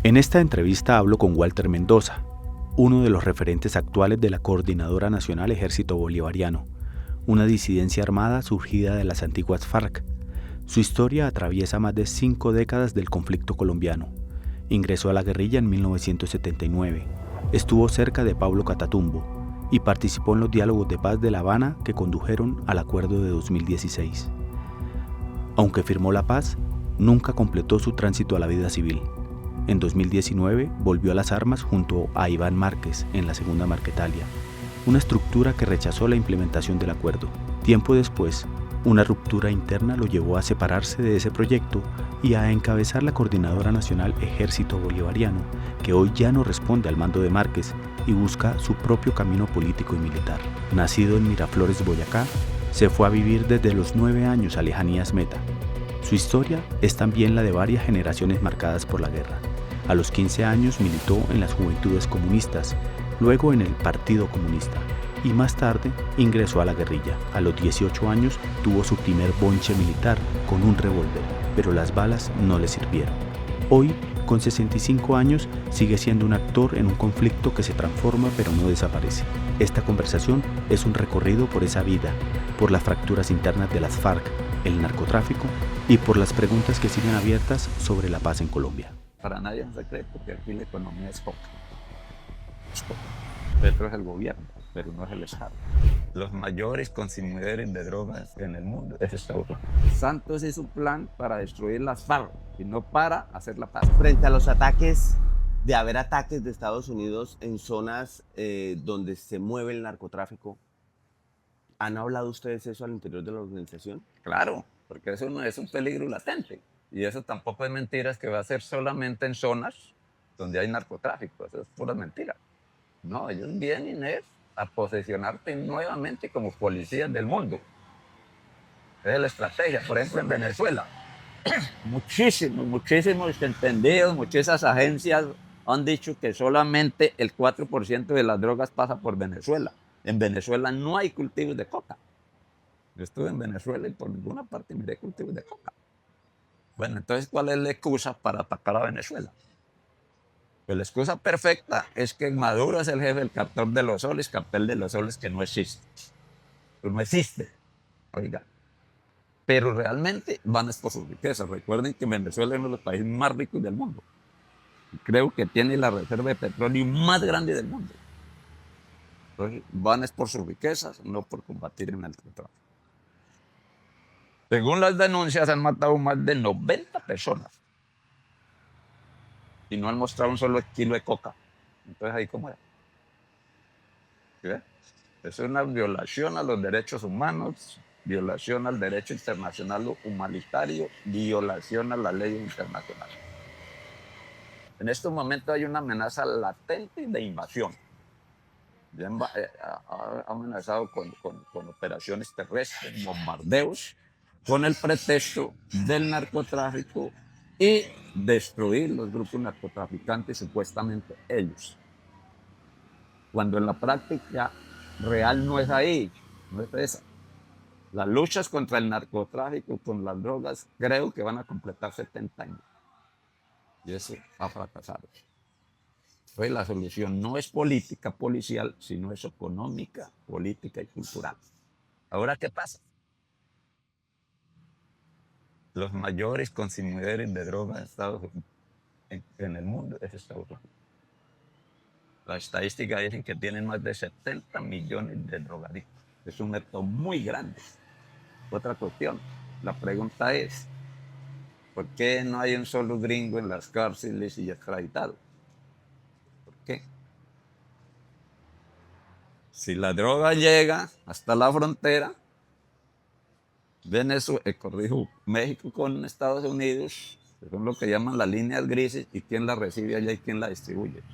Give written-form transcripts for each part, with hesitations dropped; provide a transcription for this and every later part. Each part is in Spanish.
En esta entrevista hablo con Walter Mendoza, uno de los referentes actuales de la Coordinadora Nacional Ejército Bolivariano, una disidencia armada surgida de las antiguas FARC. Su historia atraviesa más de 5 décadas del conflicto colombiano. Ingresó a la guerrilla en 1979, estuvo cerca de Pablo Catatumbo y participó en los diálogos de paz de La Habana que condujeron al acuerdo de 2016. Aunque firmó la paz, nunca completó su tránsito a la vida civil. En 2019 volvió a las armas junto a Iván Márquez en la Segunda Marquetalia, una estructura que rechazó la implementación del acuerdo. Tiempo después, una ruptura interna lo llevó a separarse de ese proyecto y a encabezar la Coordinadora Nacional Ejército Bolivariano, que hoy ya no responde al mando de Márquez y busca su propio camino político y militar. Nacido en Miraflores, Boyacá, se fue a vivir desde los 9 años a lejanías Meta. Su historia es también la de varias generaciones marcadas por la guerra. A los 15 años militó en las Juventudes Comunistas, luego en el Partido Comunista y más tarde ingresó a la guerrilla. A los 18 años tuvo su primer bonche militar con un revólver, pero las balas no le sirvieron. Hoy, con 65 años, sigue siendo un actor en un conflicto que se transforma pero no desaparece. Esta conversación es un recorrido por esa vida, por las fracturas internas de las FARC, el narcotráfico y por las preguntas que siguen abiertas sobre la paz en Colombia. Para nadie es un secreto que aquí la economía es poca. Es poca. Petro es el gobierno, pero no es el Estado. Los mayores consumidores de drogas en el mundo es Estados Unidos. Santos hizo un plan para destruir las FARC y no para hacer la paz. Frente a los ataques, de haber ataques de Estados Unidos en zonas donde se mueve el narcotráfico, ¿han hablado ustedes eso al interior de la organización? Claro, porque eso no es un peligro latente. Y eso tampoco es mentira, es que va a ser solamente en zonas donde hay narcotráfico. Eso es pura mentira. No, ellos vienen a posesionarte nuevamente como policías del mundo. Esa es la estrategia. Por ejemplo, en Venezuela, muchísimos entendidos, muchas agencias han dicho que solamente el 4% de las drogas pasa por Venezuela. En Venezuela no hay cultivos de coca. Yo estuve en Venezuela y por ninguna parte miré cultivos de coca. Bueno, entonces, ¿cuál es la excusa para atacar a Venezuela? Pues la excusa perfecta es que Maduro es el jefe del cartel de los soles que no existe. Pues no existe, oiga. Pero realmente van es por sus riquezas. Recuerden que Venezuela es uno de los países más ricos del mundo. Creo que tiene la reserva de petróleo más grande del mundo. Entonces, van es por sus riquezas, no por combatir el narcotráfico. Según las denuncias, han matado más de 90 personas. Y no han mostrado un solo kilo de coca. Entonces, ¿ahí cómo es? ¿Sí ve? Es una violación a los derechos humanos, violación al derecho internacional humanitario, violación a la ley internacional. En estos momentos hay una amenaza latente de invasión. Ya ha amenazado con operaciones terrestres, bombardeos, con el pretexto del narcotráfico y destruir los grupos narcotraficantes, supuestamente ellos. Cuando en la práctica real no es ahí, no es esa. Las luchas contra el narcotráfico, con las drogas, creo que van a completar 70 años. Y eso ha fracasado. Entonces la solución no es política policial, sino es económica, política y cultural. Ahora, ¿qué pasa? Los mayores consumidores de drogas en el mundo es Estados Unidos. Las estadísticas dicen que tienen más de 70 millones de drogadictos. Es un mercado muy grande. Otra cuestión, la pregunta es, ¿por qué no hay un solo gringo en las cárceles y extraditado? ¿Por qué? Si la droga llega hasta la frontera, corrijo, México con Estados Unidos, que son lo que llaman las líneas grises, y quién la recibe allá y quién la distribuye,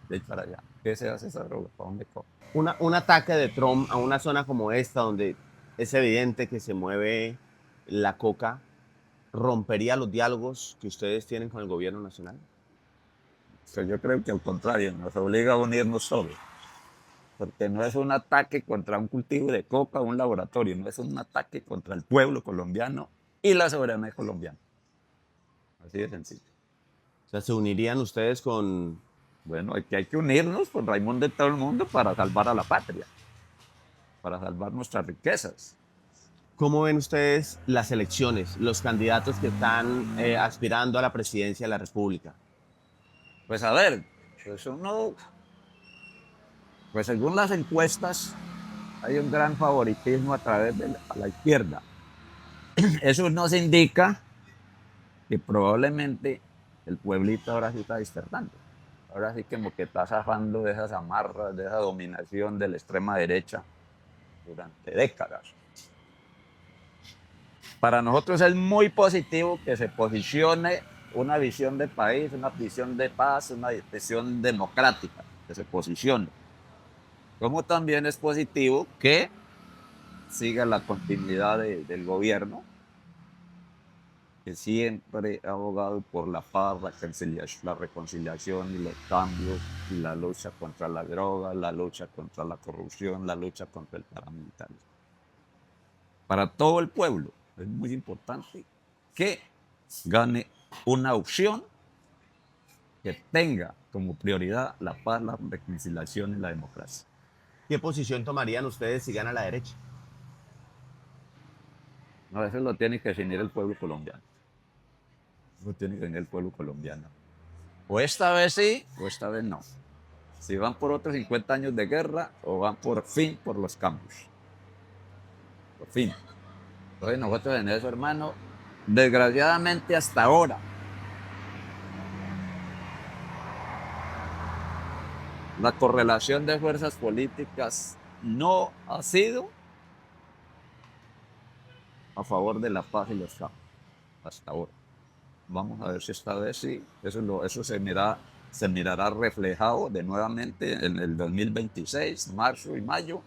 de ahí para allá. ¿Qué se hace esa droga? ¿Para dónde coge? Un ataque de Trump a una zona como esta, donde es evidente que se mueve la coca, ¿rompería los diálogos que ustedes tienen con el gobierno nacional? Pues yo creo que al contrario, nos obliga a unirnos todos. Porque no es un ataque contra un cultivo de coca o un laboratorio, no es un ataque contra el pueblo colombiano y la soberanía colombiana. Así de sencillo. O sea, ¿se unirían ustedes con... Bueno, hay que unirnos con Raimundo y todo el mundo para salvar a la patria, para salvar nuestras riquezas. ¿Cómo ven ustedes las elecciones, los candidatos que están aspirando a la presidencia de la República? Pues a ver, pues uno, pues según las encuestas, hay un gran favoritismo a través de la izquierda. Eso nos indica que probablemente el pueblito ahora sí está despertando. Ahora sí como que está zafando de esas amarras, de esa dominación de la extrema derecha durante décadas. Para nosotros es muy positivo que se posicione una visión de país, una visión de paz, una visión democrática, que se posicione. Como también es positivo que siga la continuidad del gobierno, que siempre ha abogado por la paz, la reconciliación y los cambios, y la lucha contra la droga, la lucha contra la corrupción, la lucha contra el paramilitarismo. Para todo el pueblo es muy importante que gane una opción que tenga como prioridad la paz, la reconciliación y la democracia. ¿Qué posición tomarían ustedes si gana la derecha? No, eso lo tiene que definir el pueblo colombiano. Eso tiene que definir el pueblo colombiano. O esta vez sí, o esta vez no. Si van por otros 50 años de guerra o van por fin por los cambios. Por fin. Entonces nosotros en eso, hermano, desgraciadamente hasta ahora, la correlación de fuerzas políticas no ha sido a favor de la paz y los cambios. Hasta ahora. Vamos a ver si esta vez sí. Eso se mirará reflejado de nuevamente en el 2026, marzo y mayo,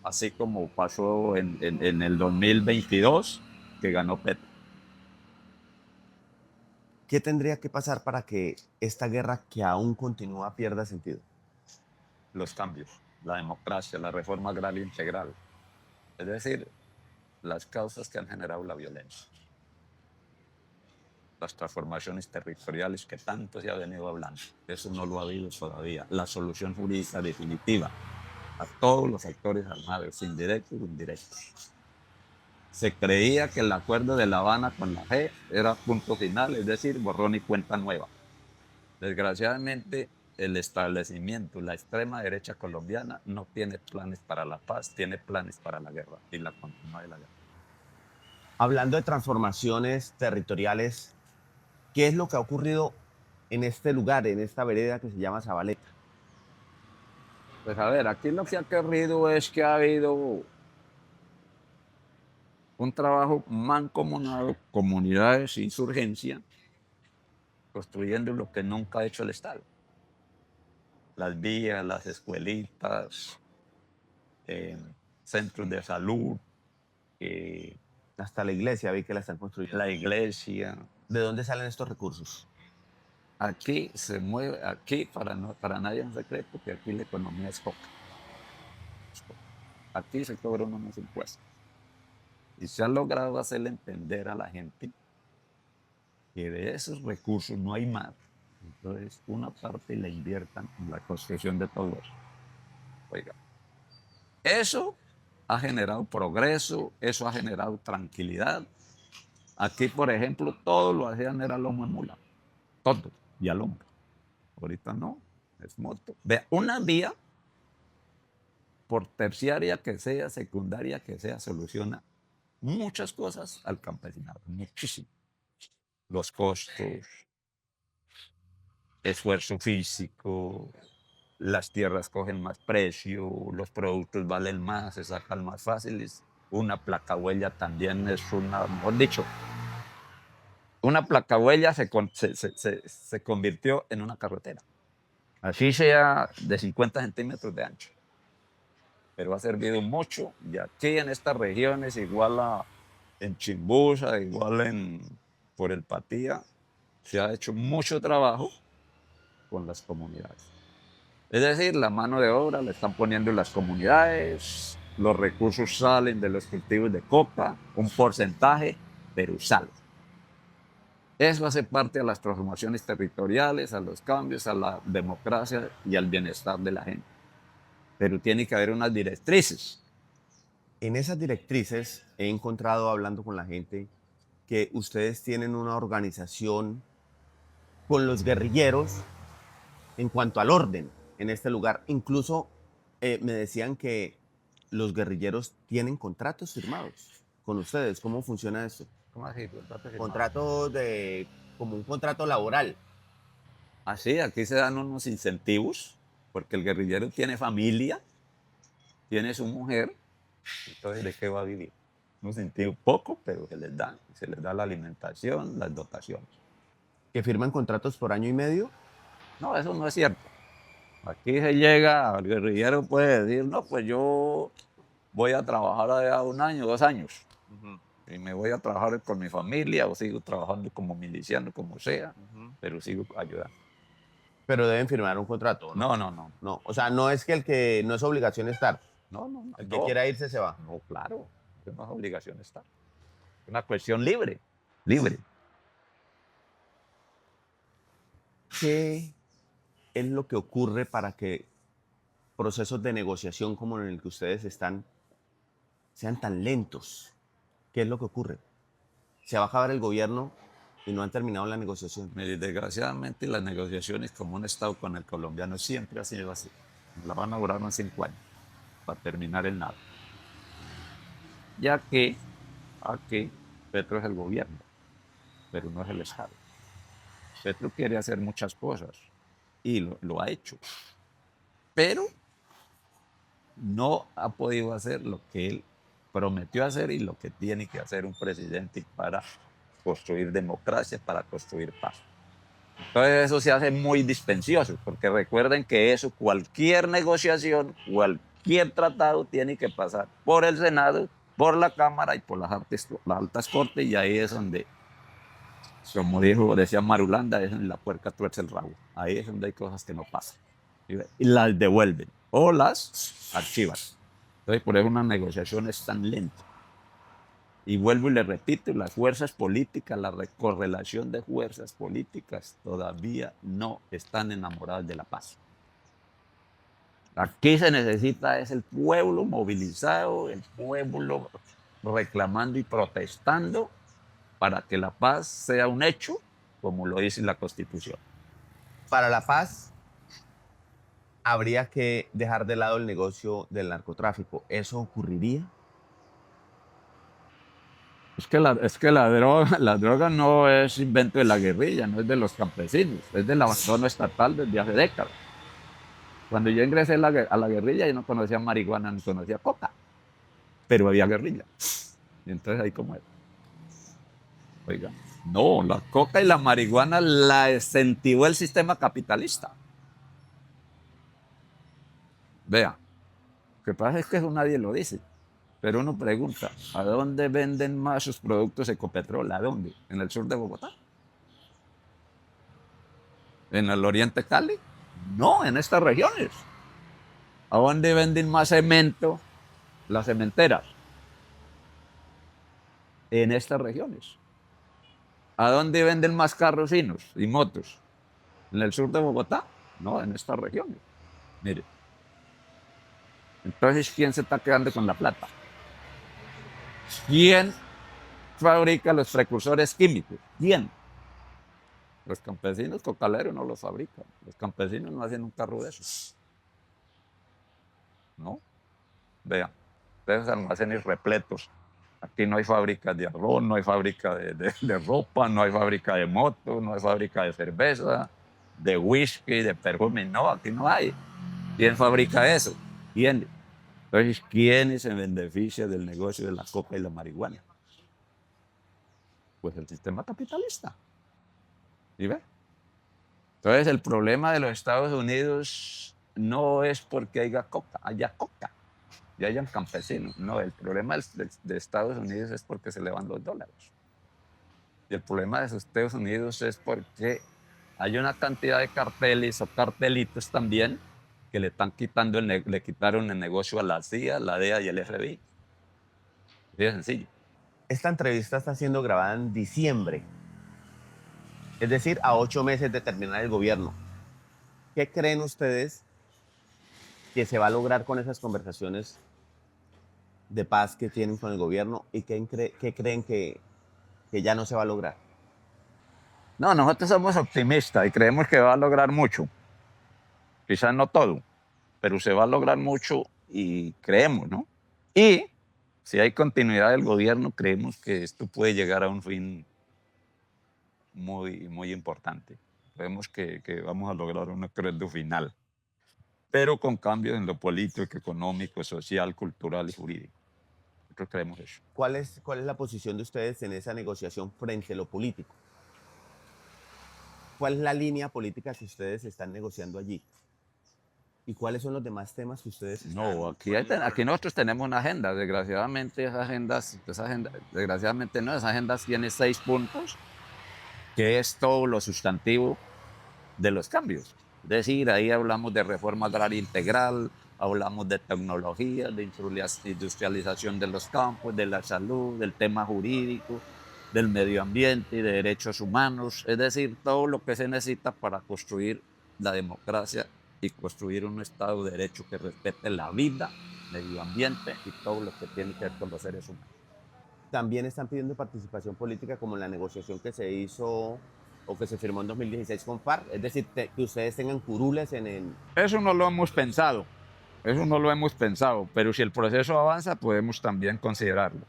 así como pasó en el 2022, que ganó Petro. ¿Qué tendría que pasar para que esta guerra que aún continúa pierda sentido? Los cambios, la democracia, la reforma agraria integral. Es decir, las causas que han generado la violencia. Las transformaciones territoriales que tanto se ha venido hablando. Eso no lo ha habido todavía. La solución jurídica definitiva a todos los actores armados, indirectos o indirectos. Se creía que el acuerdo de La Habana con la JEP era punto final, es decir, borrón y cuenta nueva. Desgraciadamente, el establecimiento, la extrema derecha colombiana, no tiene planes para la paz, tiene planes para la guerra y la continuidad de la guerra. Hablando de transformaciones territoriales, ¿qué es lo que ha ocurrido en este lugar, en esta vereda que se llama Zabaleta? Pues a ver, aquí lo que ha ocurrido es que ha habido un trabajo mancomunado, comunidades, insurgencia, construyendo lo que nunca ha hecho el Estado. Las vías, las escuelitas, centros de salud, Hasta la iglesia vi que la están construyendo. la iglesia. ¿De dónde salen estos recursos? Aquí se mueve, aquí para nadie es un secreto que aquí la economía es poca. Aquí se cobran unos impuestos. Y se ha logrado hacerle entender a la gente que de esos recursos no hay más. Entonces, una parte la inviertan en la construcción de todo eso. Oiga, eso ha generado progreso, eso ha generado tranquilidad. Aquí, por ejemplo, todo lo hacían era lomo en mula. Todo. Y al hombro. Ahorita no, es moto. Vea, una vía, por terciaria que sea, secundaria que sea, soluciona muchas cosas al campesinado, muchísimo. Los costos, esfuerzo físico, las tierras cogen más precio, los productos valen más, se sacan más fáciles. Una placahuella también es mejor dicho, una placahuella se convirtió en una carretera. Así sea de 50 centímetros de ancho. Pero ha servido mucho. Y aquí en estas regiones, igual en Chimbusa, igual por el Patía, se ha hecho mucho trabajo con las comunidades. Es decir, la mano de obra la están poniendo en las comunidades, los recursos salen de los cultivos de coca, un porcentaje, pero sale. Eso hace parte de las transformaciones territoriales, a los cambios, a la democracia y al bienestar de la gente. Pero tiene que haber unas directrices. En esas directrices he encontrado, hablando con la gente, que ustedes tienen una organización con los guerrilleros en cuanto al orden en este lugar. Incluso me decían que los guerrilleros tienen contratos firmados con ustedes. ¿Cómo funciona eso? ¿Cómo así? Contrato firmado. Contratos de, como un contrato laboral. Así, aquí se dan unos incentivos, porque el guerrillero tiene familia, tiene su mujer, entonces ¿de qué va a vivir? Un incentivo poco, pero se les da la alimentación, las dotaciones. Que firman contratos por año y medio. No, eso no es cierto. Aquí se llega, el guerrillero puede decir, no, pues yo voy a trabajar allá 1 año, 2 años, y me voy a trabajar con mi familia, o sigo trabajando como miliciano, como sea, pero sigo ayudando. Pero deben firmar un contrato, ¿no? No. No, o sea, no es que el que no es obligación estar. No. El que quiera irse se va. No, claro, no es obligación estar. Es una cuestión libre, libre. ¿Qué es lo que ocurre para que procesos de negociación como en el que ustedes están sean tan lentos? ¿Qué es lo que ocurre? Se va a acabar el gobierno y no han terminado la negociación. Mire, desgraciadamente las negociaciones como un Estado con el colombiano siempre ha sido así. La van a durar unos 5 años para terminar el nada. Ya que aquí Petro es el gobierno, pero no es el Estado. Petro quiere hacer muchas cosas y lo ha hecho, pero no ha podido hacer lo que él prometió hacer y lo que tiene que hacer un presidente para construir democracia, para construir paz. Entonces eso se hace muy dispendioso, porque recuerden que eso, cualquier negociación, cualquier tratado tiene que pasar por el Senado, por la Cámara y por las altas cortes, y ahí es donde, como decía Marulanda, es donde la puerca tuerce el rabo. Ahí es donde hay cosas que no pasan. Y las devuelven o las archivan. Entonces por eso una negociación es tan lenta. Y vuelvo y le repito, las fuerzas políticas, la correlación de fuerzas políticas todavía no están enamoradas de la paz. Aquí se necesita es el pueblo movilizado, el pueblo reclamando y protestando para que la paz sea un hecho, como lo dice la Constitución. Para la paz habría que dejar de lado el negocio del narcotráfico. ¿Eso ocurriría? Es que la droga no es invento de la guerrilla, no es de los campesinos, es del abandono estatal desde hace décadas. Cuando yo ingresé a la guerrilla, yo no conocía marihuana ni conocía coca, pero había guerrilla. Y entonces ahí como es. Oiga, no, la coca y la marihuana la incentivó el sistema capitalista. Vea, lo que pasa es que eso nadie lo dice. Pero uno pregunta, ¿a dónde venden más sus productos Ecopetrol? ¿A dónde? ¿En el sur de Bogotá? ¿En el oriente Cali? No, en estas regiones. ¿A dónde venden más cemento las cementeras? En estas regiones. ¿A dónde venden más carros finos y motos? ¿En el sur de Bogotá? No, en estas regiones. Mire. Entonces, ¿quién se está quedando con la plata? ¿Quién fabrica los precursores químicos? ¿Quién? Los campesinos cocaleros no los fabrican. Los campesinos no hacen un carro de esos. ¿No? Vean, esos almacenes repletos. Aquí no hay fábricas de arroz, no hay fábrica de ropa, no hay fábrica de motos, no hay fábrica de cerveza, de whisky, de perfume. No, aquí no hay. ¿Quién fabrica eso? ¿Quién? Entonces, ¿quién se beneficia del negocio de la coca y la marihuana? Pues el sistema capitalista. ¿Sí ve? Entonces, el problema de los Estados Unidos no es porque haya coca y hayan campesinos. No, el problema de Estados Unidos es porque se le van los dólares. Y el problema de los Estados Unidos es porque hay una cantidad de carteles o cartelitos también que le están quitando le quitaron el negocio a la CIA, la DEA y el FBI. Es sencillo. Esta entrevista está siendo grabada en diciembre. Es decir, a 8 meses de terminar el gobierno. ¿Qué creen ustedes que se va a lograr con esas conversaciones de paz que tienen con el gobierno y qué creen que ya no se va a lograr? No, nosotros somos optimistas y creemos que va a lograr mucho. Quizás no todo, pero se va a lograr mucho y creemos, ¿no? Y si hay continuidad del gobierno, creemos que esto puede llegar a un fin muy, muy importante. Creemos que vamos a lograr un acuerdo final, pero con cambios en lo político, económico, social, cultural y jurídico. Nosotros creemos eso. ¿Cuál es la posición de ustedes en esa negociación frente a lo político? ¿Cuál es la línea política que ustedes están negociando allí? ¿Y cuáles son los demás temas que ustedes No, están? aquí nosotros tenemos una agenda. Desgraciadamente, desgraciadamente no, esa agenda tiene 6 puntos, que es todo lo sustantivo de los cambios. Es decir, ahí hablamos de reforma agraria integral, hablamos de tecnología, de industrialización de los campos, de la salud, del tema jurídico, del medio ambiente y de derechos humanos. Es decir, todo lo que se necesita para construir la democracia y construir un Estado de Derecho que respete la vida, medio ambiente y todo lo que tiene que ver con los seres humanos. También están pidiendo participación política como en la negociación que se hizo o que se firmó en 2016 con FARC, es decir, que ustedes tengan curules Eso no lo hemos pensado, eso no lo hemos pensado, pero si el proceso avanza podemos también considerarlo.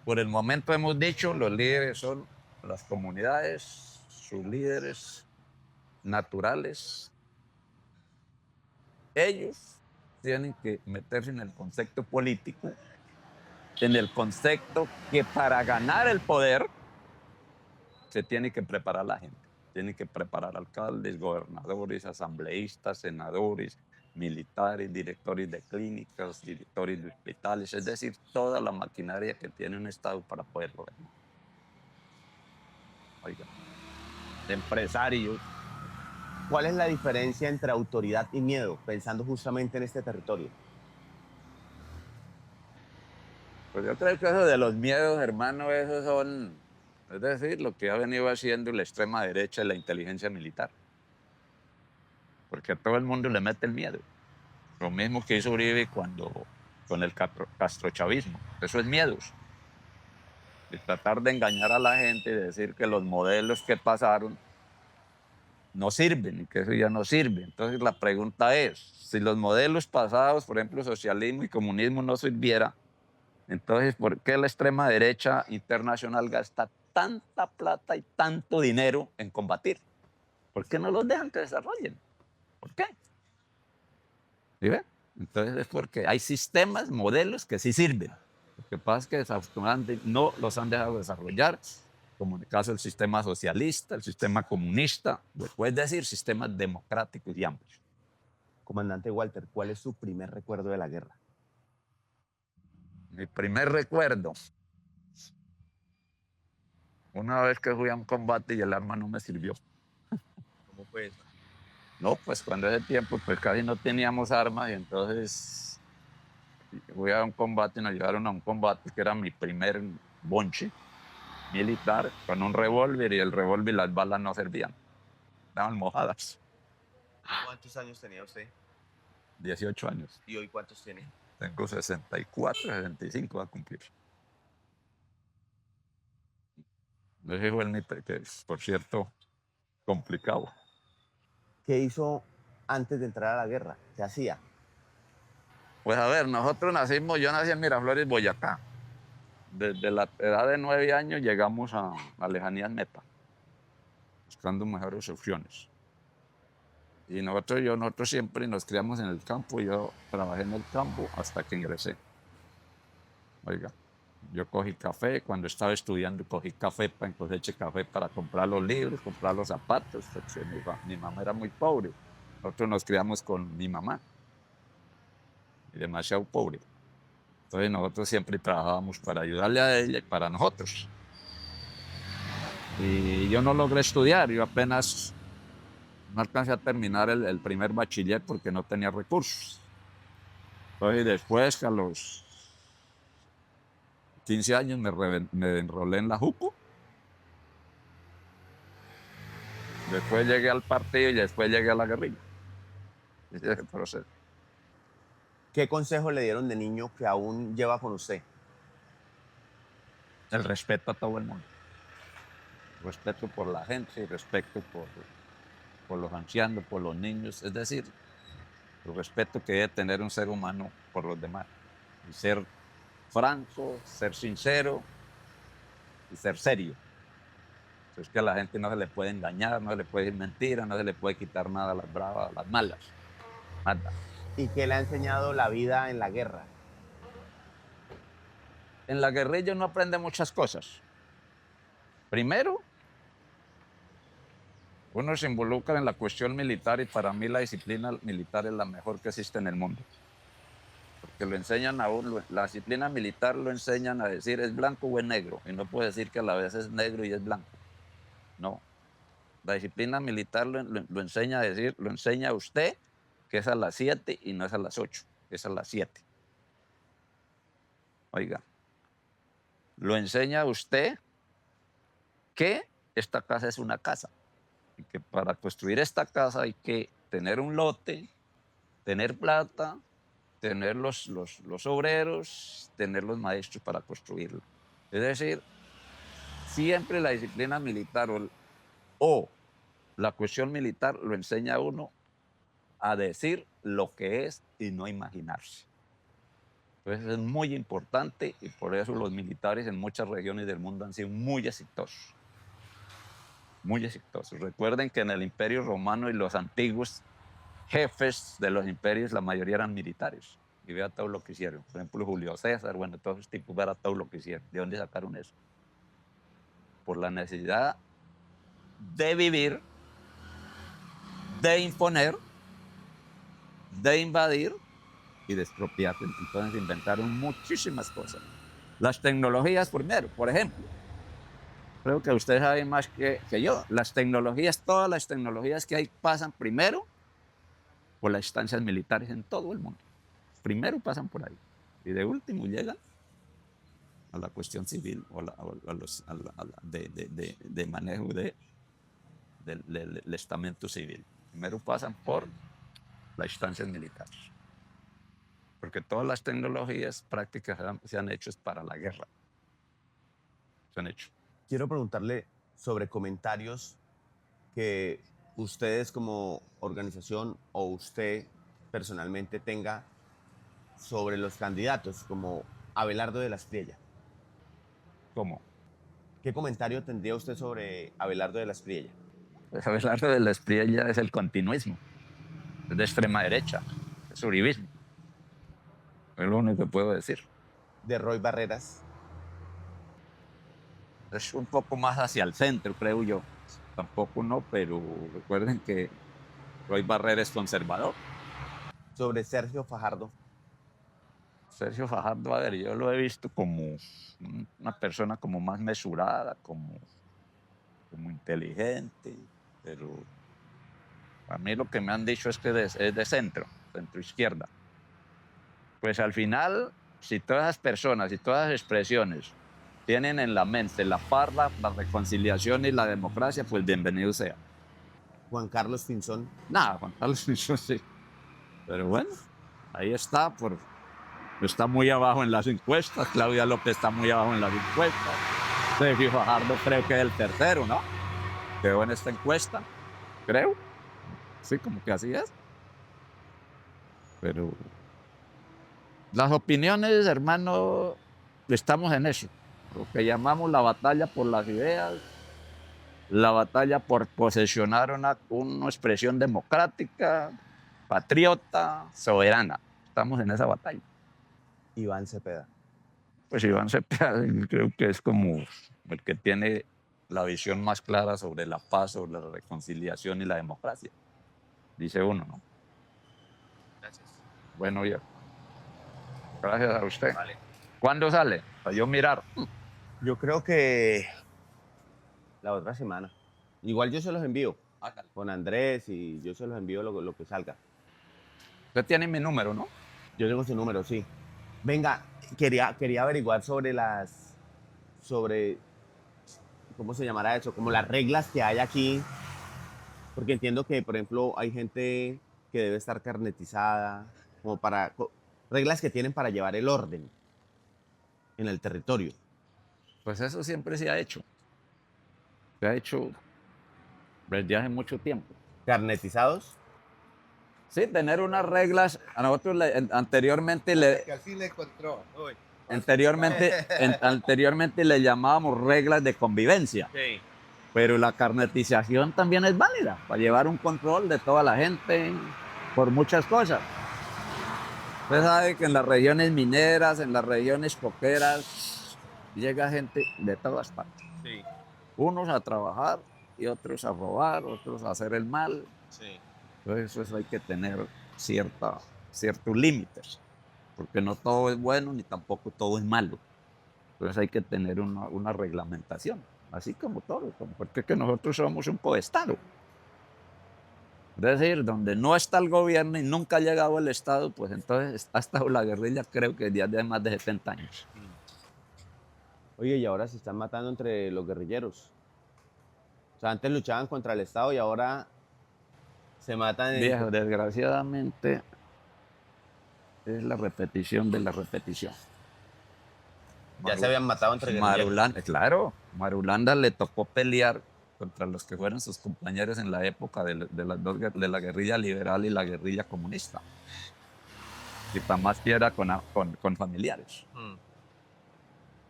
Por el momento hemos dicho, los líderes son las comunidades, sus líderes naturales. Ellos tienen que meterse en el concepto político, en el concepto que para ganar el poder se tiene que preparar la gente. Tienen que preparar alcaldes, gobernadores, asambleístas, senadores, militares, directores de clínicas, directores de hospitales, es decir, toda la maquinaria que tiene un Estado para poder gobernar. Oiga, empresarios. ¿Cuál es la diferencia entre autoridad y miedo, pensando justamente en este territorio? Pues yo creo que eso de los miedos, hermano, esos son, es decir, lo que ha venido haciendo la extrema derecha y la inteligencia militar. Porque a todo el mundo le mete el miedo. Lo mismo que hizo Uribe con el castrochavismo. Eso es miedos. Y tratar de engañar a la gente y decir que los modelos que pasaron no sirven y que eso ya no sirve. Entonces la pregunta es, si los modelos pasados, por ejemplo, socialismo y comunismo no sirviera, entonces, ¿por qué la extrema derecha internacional gasta tanta plata y tanto dinero en combatir? ¿Por qué no los dejan que desarrollen? ¿Por qué? ¿Sí ve? Entonces es porque hay sistemas, modelos que sí sirven. Lo que pasa es que desafortunadamente no los han dejado desarrollar, como en el caso del sistema socialista, el sistema comunista, puedes decir sistemas democráticos y amplios. Comandante Walter, ¿cuál es su primer recuerdo de la guerra? Mi primer recuerdo, una vez que fui a un combate y el arma no me sirvió. ¿Cómo fue eso? No, pues cuando ese tiempo pues casi no teníamos armas y entonces fui a un combate, nos llevaron a un combate que era mi primer bonche militar con un revólver y el revólver y las balas no servían, estaban mojadas. ¿Cuántos años tenía usted? 18 años. ¿Y hoy cuántos tiene? Tengo 64, 65 a cumplir. Ese fue que por cierto, complicado. ¿Qué hizo antes de entrar a la guerra? ¿Qué hacía? Pues a ver, yo nací en Miraflores, Boyacá. Desde la edad de 9 años llegamos a lejanías Meta, buscando mejores opciones. Y nosotros siempre nos criamos en el campo. Yo trabajé en el campo hasta que ingresé. Oiga, yo cogí café, cuando estaba estudiando cogí café, coseché café para comprar los libros, comprar los zapatos, porque mi mamá era muy pobre. Nosotros nos criamos con mi mamá, y demasiado pobre. Entonces nosotros siempre trabajábamos para ayudarle a ella y para nosotros. Y yo no logré estudiar, yo apenas no alcancé a terminar el primer bachiller porque no tenía recursos. Entonces después, a los 15 años, me enrolé en la JUCO. Después llegué al partido y después llegué a la guerrilla. Ese es el proceso. ¿Qué consejo le dieron de niño que aún lleva con usted? El respeto a todo el mundo. Respeto por la gente, respeto por los ancianos, por los niños. Es decir, el respeto que debe tener un ser humano por los demás. Y ser franco, ser sincero y ser serio. Es que a la gente no se le puede engañar, no se le puede decir mentiras, no se le puede quitar nada a las bravas, a las malas. Nada. ¿Y qué le ha enseñado la vida en la guerra? En la guerrilla uno aprende muchas cosas. Primero, uno se involucra en la cuestión militar y para mí la disciplina militar es la mejor que existe en el mundo. Porque lo enseñan a uno, la disciplina militar lo enseñan a decir es blanco o es negro. Y no puede decir que a la vez es negro y es blanco. No. La disciplina militar lo enseña a decir, lo enseña a usted que es a las 7 y no es a las 8, es a las 7. Oiga, lo enseña a usted que esta casa es una casa y que para construir esta casa hay que tener un lote, tener plata, tener los obreros, tener los maestros para construirlo. Es decir, siempre la disciplina militar o la cuestión militar lo enseña a uno a decir lo que es y no imaginarse. Entonces es muy importante y por eso los militares en muchas regiones del mundo han sido muy exitosos. Muy exitosos. Recuerden que en el Imperio Romano y los antiguos jefes de los imperios, la mayoría eran militares. Y vea todo lo que hicieron. Por ejemplo, Julio César, bueno, todos esos tipos, vea todo lo que hicieron. ¿De dónde sacaron eso? Por la necesidad de vivir, de imponer, de invadir y de expropiar. Entonces inventaron muchísimas cosas. Las tecnologías primero, por ejemplo. Creo que ustedes saben más que yo. Las tecnologías, todas las tecnologías que hay pasan primero por las instancias militares en todo el mundo. Primero pasan por ahí. Y de último llegan a la cuestión civil o de manejo del estamento civil. Primero pasan por las instancias militares. Porque todas las tecnologías prácticas se han hecho para la guerra. Se han hecho. Quiero preguntarle sobre comentarios que ustedes como organización o usted personalmente tenga sobre los candidatos, como Abelardo de la Espriella. ¿Cómo? ¿Qué comentario tendría usted sobre Abelardo de la Espriella? Pues Abelardo de la Espriella es el continuismo. Es de extrema derecha. Es uribismo. Es lo único que puedo decir. De Roy Barreras. Es un poco más hacia el centro, creo yo. Tampoco no, pero recuerden que Roy Barrera es conservador. Sobre Sergio Fajardo. Sergio Fajardo, a ver, yo lo he visto como una persona como más mesurada, como inteligente, pero a mí lo que me han dicho es que es de centro izquierda. Pues al final, si todas las personas y todas las expresiones tienen en la mente la paz, la reconciliación y la democracia, pues bienvenido sea. Juan Carlos Pinzón. Nada, Juan Carlos Pinzón sí. Pero bueno, ahí está, está muy abajo en las encuestas. Claudia López está muy abajo en las encuestas. Sergio Fajardo creo que es el tercero, ¿no? Quedó en esta encuesta, creo. Sí, como que así es. Pero las opiniones, hermano, estamos en eso. Lo que llamamos la batalla por las ideas, la batalla por posesionar una expresión democrática, patriota, soberana. Estamos en esa batalla. Iván Cepeda. Pues Iván Cepeda creo que es como el que tiene la visión más clara sobre la paz, sobre la reconciliación y la democracia. Dice uno, ¿no? Gracias. Bueno, ya. Gracias a usted. Vale. ¿Cuándo sale? Para yo mirar. Yo creo que la otra semana. Igual yo se los envío con Andrés y yo se los envío lo que salga. Usted tiene mi número, ¿no? Yo tengo su número, sí. Venga, quería averiguar sobre ¿cómo se llamará eso? Como las reglas que hay aquí Porque entiendo que, por ejemplo, hay gente que debe estar carnetizada, como para reglas que tienen para llevar el orden en el territorio. Pues eso siempre se ha hecho. Se ha hecho desde hace mucho tiempo. ¿Carnetizados? Sí, tener unas reglas. A nosotros anteriormente Que al fin le encontró. Uy. anteriormente le llamábamos reglas de convivencia. Sí. Pero la carnetización también es válida para llevar un control de toda la gente por muchas cosas. Usted sabe que en las regiones mineras, en las regiones coqueras, llega gente de todas partes. Sí, Unos a trabajar y otros a robar, otros a hacer el mal. sí. Entonces eso hay que tener ciertos límites, porque no todo es bueno ni tampoco todo es malo. Entonces hay que tener una reglamentación, así como todo, porque es que nosotros somos un coestado. Es decir, donde no está el gobierno y nunca ha llegado el Estado, pues entonces ha estado la guerrilla, creo que ya de más de 70 años. Oye, y ahora se están matando entre los guerrilleros. O sea, antes luchaban contra el Estado y ahora se matan. Viejo, desgraciadamente es la repetición de la repetición. Ya se habían matado entre guerrilleros. Marulanda, claro, Marulanda le tocó pelear contra los que fueron sus compañeros en la época de la guerrilla liberal y la guerrilla comunista. Y para más que era con familiares.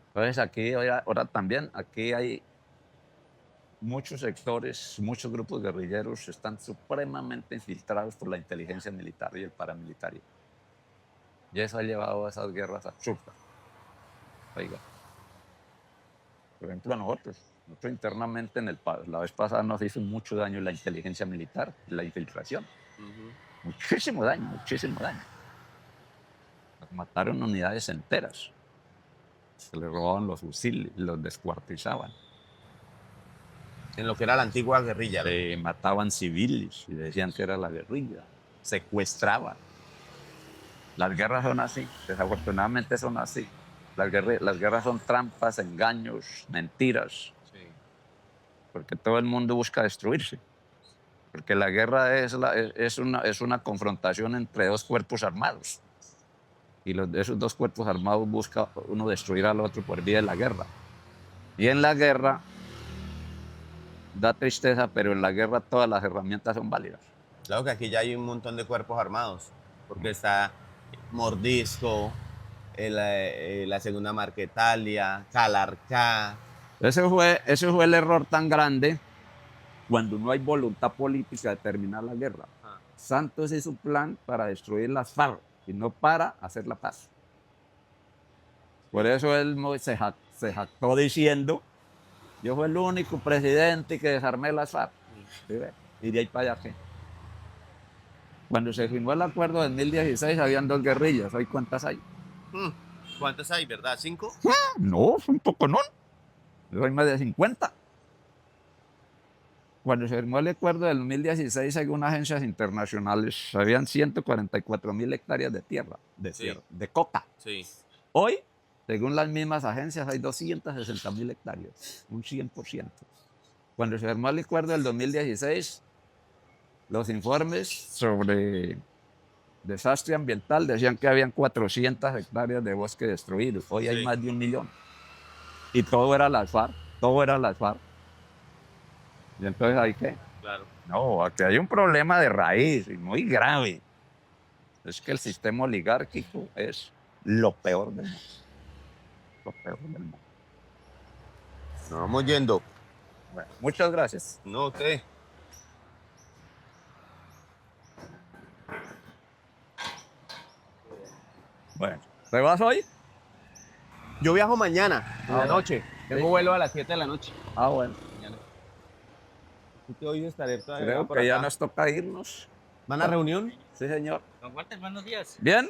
Entonces aquí, ahora también, aquí hay muchos sectores, muchos grupos guerrilleros están supremamente infiltrados por la inteligencia militar y el paramilitario. Y eso ha llevado a esas guerras absurdas. Oiga, por ejemplo, a nosotros internamente la vez pasada nos hizo mucho daño la inteligencia militar, la infiltración. Muchísimo daño, muchísimo daño. Nos mataron unidades enteras. Se les robaban los fusiles, los descuartizaban. En lo que era la antigua guerrilla. ¿no? Le mataban civiles y decían que era la guerrilla. Secuestraban. Las guerras son así, desafortunadamente son así. Las guerras son trampas, engaños, mentiras. Sí. Porque todo el mundo busca destruirse. Porque la guerra es una confrontación entre dos cuerpos armados. Y esos dos cuerpos armados busca uno destruir al otro por vía de la guerra. Y en la guerra, da tristeza, pero en la guerra todas las herramientas son válidas. Claro que aquí ya hay un montón de cuerpos armados. Porque está Mordisco, la segunda Marquetalia, Calarcá. Ese fue el error tan grande cuando no hay voluntad política de terminar la guerra. Santos hizo un plan para destruir las FARC y no para hacer la paz. Por eso él se jactó diciendo: yo fui el único presidente que desarmé las FARC. ¿Sí ve? Y de ahí para allá, ¿qué? Cuando se firmó el acuerdo de 2016 habían 2 guerrillas. ¿Hoy cuántas hay? ¿Cuántas hay, verdad? ¿5? No, es un poco no. Hay más de 50. Cuando se firmó el acuerdo del 2016, según agencias internacionales, habían 144.000 hectáreas de tierra, de coca. Sí. Hoy, según las mismas agencias, hay 260.000 hectáreas, un 100%. Cuando se firmó el acuerdo del 2016, los informes sobre desastre ambiental decían que habían 400 hectáreas de bosque destruidos. Hoy hay más de 1 millón. Y todo era las FARC, todo era las FARC. Y entonces, ¿hay qué? Claro. No, aquí hay un problema de raíz y muy grave. Es que el sistema oligárquico es lo peor del mundo. Lo peor del mundo. Nos vamos yendo. Bueno, muchas gracias. No, usted. Bueno, ¿te vas hoy? Yo viajo mañana, en la noche. Tengo vuelo a las 7 de la noche. Ah, bueno. Mañana. Así que hoy estaré todavía Creo por que ya acá. nos toca irnos. ¿Van a reunión? Sí, señor. Don Walter, buenos días. Bien.